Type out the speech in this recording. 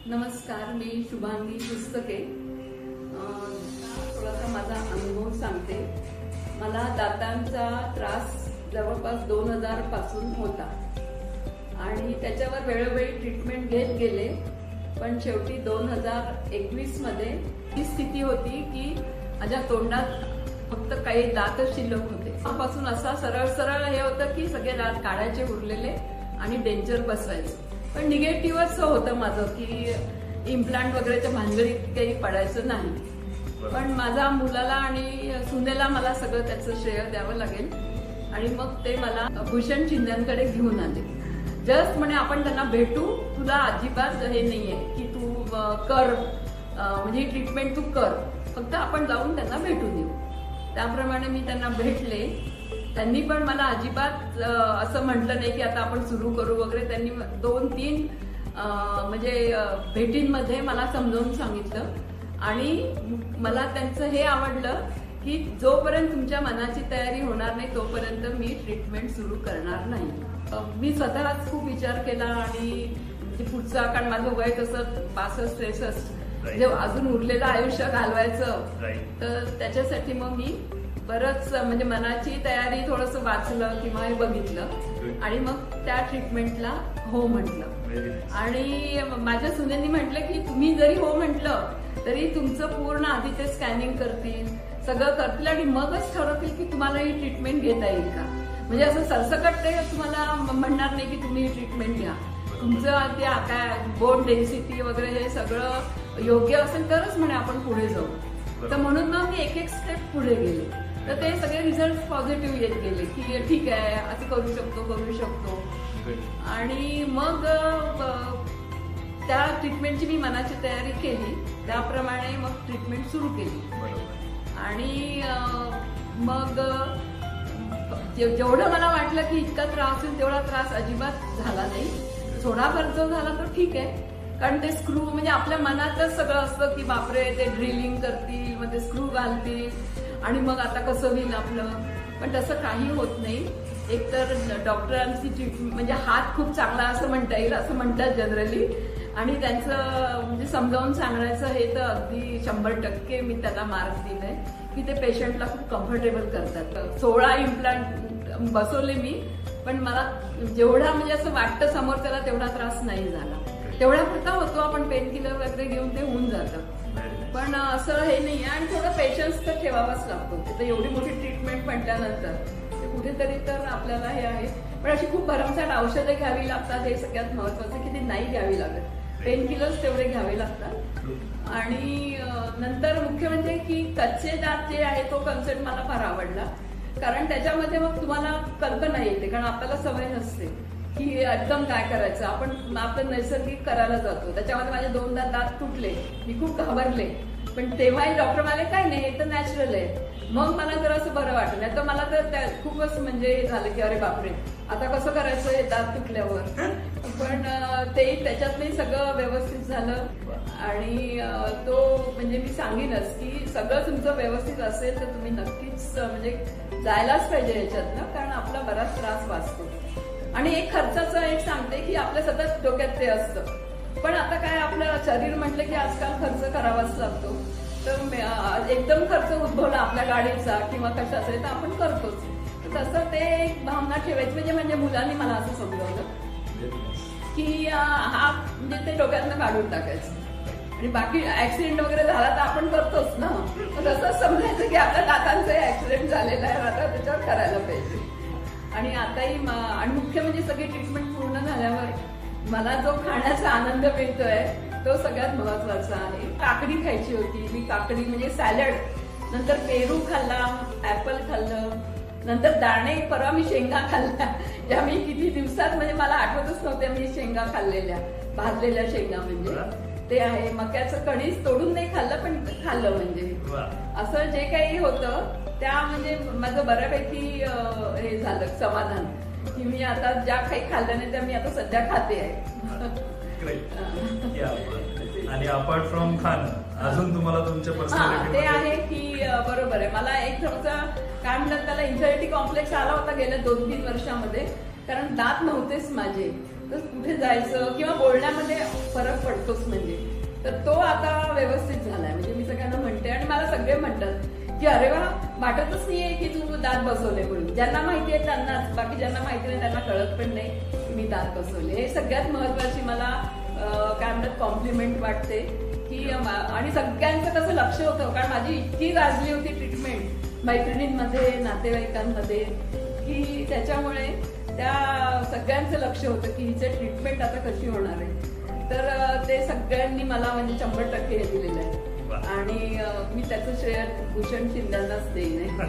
नमस्कार, मी शुभांगी पुस्तके. थोडासा माझा अनुभव सांगते. मला दातांचा त्रास जवळपास 2000 पासून होता आणि त्याच्यावर वेळोवेळी ट्रीटमेंट घेत गेले. पण शेवटी 2021 मध्ये ही स्थिती होती की माझ्या तोंडात फक्त काही दातच शिल्लक होते. त्यापासून असा सरळ सरळ हे होतं की सगळे दात काढायचे उरलेले आणि डेंचर बसवायचं. पण निगेटिव्ह असं होतं माझं की इम्प्लांट वगैरेच्या भानगडीत काही पडायचं नाही. पण माझ्या मुलाला आणि सुनेला मला सगळं त्याचं श्रेय द्यावं लागेल. आणि मग ते मला भूषण शिंद्यांकडे घेऊन आले. जस्ट म्हणे आपण त्यांना भेटू, तुला अजिबात हे नाहीये की तू कर, म्हणजे ट्रीटमेंट तू कर, फक्त आपण जाऊन त्यांना भेटून येऊ. त्याप्रमाणे मी त्यांना भेटले. त्यांनी पण मला अजिबात असं म्हटलं नाही की आता आपण सुरू करू वगैरे. त्यांनी 2-3 म्हणजे भेटींमध्ये मला समजावून सांगितलं आणि मला त्यांचं हे आवडलं की जोपर्यंत तुमच्या मनाची तयारी होणार नाही तोपर्यंत मी ट्रीटमेंट सुरू करणार नाही. मी स्वतःच खूप विचार केला आणि म्हणजे पुढचा, कारण माझं वय कसं 65-63, म्हणजे अजून उरलेलं आयुष्य घालवायचं, तर त्याच्यासाठी मग मी बरंच म्हणजे मनाची तयारी थोडंसं वाचलं किंवा हे बघितलं आणि मग त्या ट्रीटमेंटला हो म्हटलं. आणि माझ्या सुनेनी म्हटलं की तुम्ही जरी हो म्हटलं तरी तुमचं पूर्ण आधी ते स्कॅनिंग करतील, सगळं करतील आणि मगच ठरवतील की तुम्हाला ही ट्रीटमेंट घेता येईल का. म्हणजे असं सरसकट ते तुम्हाला म्हणणार नाही की तुम्ही ही ट्रीटमेंट घ्या. तुमचं ते काय बोन डेन्सिटी वगैरे हे सगळं योग्य असेल तरच म्हणे आपण पुढे जाऊ. तर म्हणून मग मी एक स्टेप पुढे गेले. तर ते सगळे रिझल्ट पॉझिटिव्ह येत गेले की ठीक आहे, असं करू शकतो. आणि मग त्या ट्रीटमेंटची मी मनाची तयारी केली, त्याप्रमाणे मग ट्रीटमेंट सुरू केली. आणि मग जेवढं मला वाटलं की इतका त्रास होईल तेवढा त्रास अजिबात झाला नाही. थोडाफार जो झाला तो ठीक आहे, कारण ते स्क्रू म्हणजे आपल्या मनातच सगळं असतं की बापरे ते ड्रिलिंग करतील, मग ते स्क्रू घालतील आणि मग आता कसं होईल आपलं. पण तसं काही होत नाही. एकतर डॉक्टरांची ट्रीटमेंट म्हणजे हात खूप चांगला असं म्हणता येईल, असं म्हणतात जनरली. आणि त्यांचं म्हणजे समजावून सांगण्याचं हे तर अगदी 100% मी त्याला मार्क दिलाय की ते पेशंटला खूप कम्फर्टेबल करतात. 16 इम्प्लांट बसवले मी, पण मला जेवढा म्हणजे असं वाटतं समोर त्याला तेवढा त्रास नाही झाला. तेवढा पुरता होतो, आपण पेन किलर वगैरे घेऊन ते होऊन जातं. पण असं हे नाही. आणि थोडं पेशन्स तर ठेवावाच लागतो. तर एवढी मोठी ट्रीटमेंट म्हटल्यानंतर ते कुठेतरी तर आपल्याला हे आहे. पण अशी खूप भरमसाठ औषधं घ्यावी लागतात, हे सगळ्यात महत्वाचं की ती नाही घ्यावी लागत. पेन किलर्स तेवढे घ्यावे लागतात. आणि नंतर मुख्य म्हणजे की कच्चे दात जे आहे तो कन्सेप्ट मला फार आवडला, कारण त्याच्यामध्ये मग तुम्हाला कल्पना येते, कारण आपल्याला सवय नसते की एकदम काय करायचं. आपण नैसर्गिक करायला जातो. त्याच्यामध्ये माझे 2 दात तुटले, मी खूप घाबरले. पण तेव्हाही डॉक्टर म्हणाले काय नाही, हे तर नॅचरल आहे. मग मला जरा असं बरं वाटलं. नाही तर मला तर खूपच म्हणजे झालं की अरे बापरे, आता कसं करायचं हे दात तुटल्यावर. पण ते त्याच्यातही सगळं व्यवस्थित झालं. आणि तो म्हणजे मी सांगेनच की सगळं तुमचं व्यवस्थित असेल तर तुम्ही नक्कीच म्हणजे जायलाच पाहिजे याच्यातनं, कारण आपला बराच त्रास वाचतो. आणि एक खर्चाचं एक सांगते की आपल्या सतत डोक्यात ते असतं. पण आता काय आपलं शरीर म्हटलं की आजकाल खर्च करावाच लागतो. तर एकदम खर्च उद्भवला आपल्या गाडीचा किंवा कशाचा तर आपण करतोच. तसं ते एक भावना ठेवायची. म्हणजे मुलांनी मला असं समजवलं की हा म्हणजे ते डोक्यातनं काढून टाकायचं. आणि बाकी ऍक्सिडेंट वगैरे झाला तर आपण करतोच ना. तसंच समजायचं की आपल्या दातांचा ऍक्सिडेंट झालेला आहे, आता त्याच्यावर करायला पाहिजे. आणि आताही आणि मुख्य म्हणजे सगळी ट्रीटमेंट पूर्ण झाल्यावर मला जो खाण्याचा आनंद मिळतोय तो सगळ्यात महत्वाचा आहे. काकडी खायची होती, मी काकडी म्हणजे सॅलड, नंतर पेरू खाल्ला, ऍपल खाल्लं, नंतर दाणे, परवा मी शेंगा खाल्ल्या, ज्या मी किती दिवसात म्हणजे मला आठवतच नव्हत्या मी शेंगा खाल्लेल्या, भाजलेल्या शेंगा. म्हणजे ते आहे. मक्याचं कणीस तोडून नाही खाल्लं पण खाल्लं. म्हणजे असं जे काही होतं त्या म्हणजे माझं बऱ्यापैकी हे झालं समाधान की मी आता ज्या काही खाल्लं नाही त्या मी आता सध्या खाते आहे. आणि अपार्ट फ्रॉम खाणं अजून तुम्हाला तुमच्या पर्सनॅलिटी ते आहे की बरोबर आहे. मला एक थोडासा काय म्हणतात त्याला इन्फिनिटी कॉम्प्लेक्स आला होता गेल्या 2-3 वर्षामध्ये, कारण दात नव्हतेच माझे. तर कुठे जायचं किंवा बोलण्यामध्ये फरक पडतोच म्हणजे. तर तो आता व्यवस्थित झालाय. म्हणजे मी सगळ्यांना म्हणते आणि मला सगळे म्हणतात की अरे वा, वाटतच नाहीये की तू दात बसवले म्हणून. ज्यांना माहिती आहे त्यांनाच, बाकी ज्यांना माहिती नाही त्यांना कळत पण नाही की मी दात बसवले. हे सगळ्यात महत्वाची मला काय म्हणतात कॉम्प्लिमेंट वाटते की आणि सगळ्यांचं कसं लक्ष होतं, कारण माझी इतकी गाजली होती ट्रीटमेंट मैत्रिणींमध्ये, नातेवाईकांमध्ये, की त्याच्यामुळे त्या सगळ्यांचं लक्ष होतं की हिचे ट्रीटमेंट आता कशी होणार आहे. तर ते सगळ्यांनी मला म्हणजे 100% हे दिलेलं आहे. आणि मी त्याचं श्रेय भूषण शिंदेंनाच देईन.